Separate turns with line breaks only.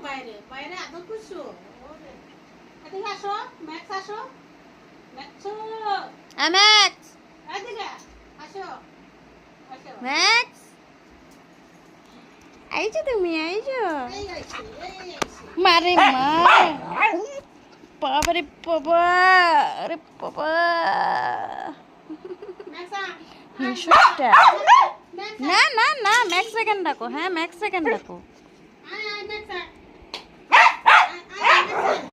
বাইরে বাইরে আদর করছো। এদিকে আসো, ম্যাক্স আসো, ম্যাক্স
ম্যাক্স
এদিকে আসো, আসো।
ম্যাক্স আইছো তুমি আইছো
এই আইছি, এই আইছি।
মারে মা বাবারে বাবা আরে বাবা
ম্যাক্স আ,
হিংসুকটা
ম্যাক্স
না না না ম্যাক্স সেকেন্ড ডাকো হ্যাঁ ম্যাক্স সেকেন্ড ডাকো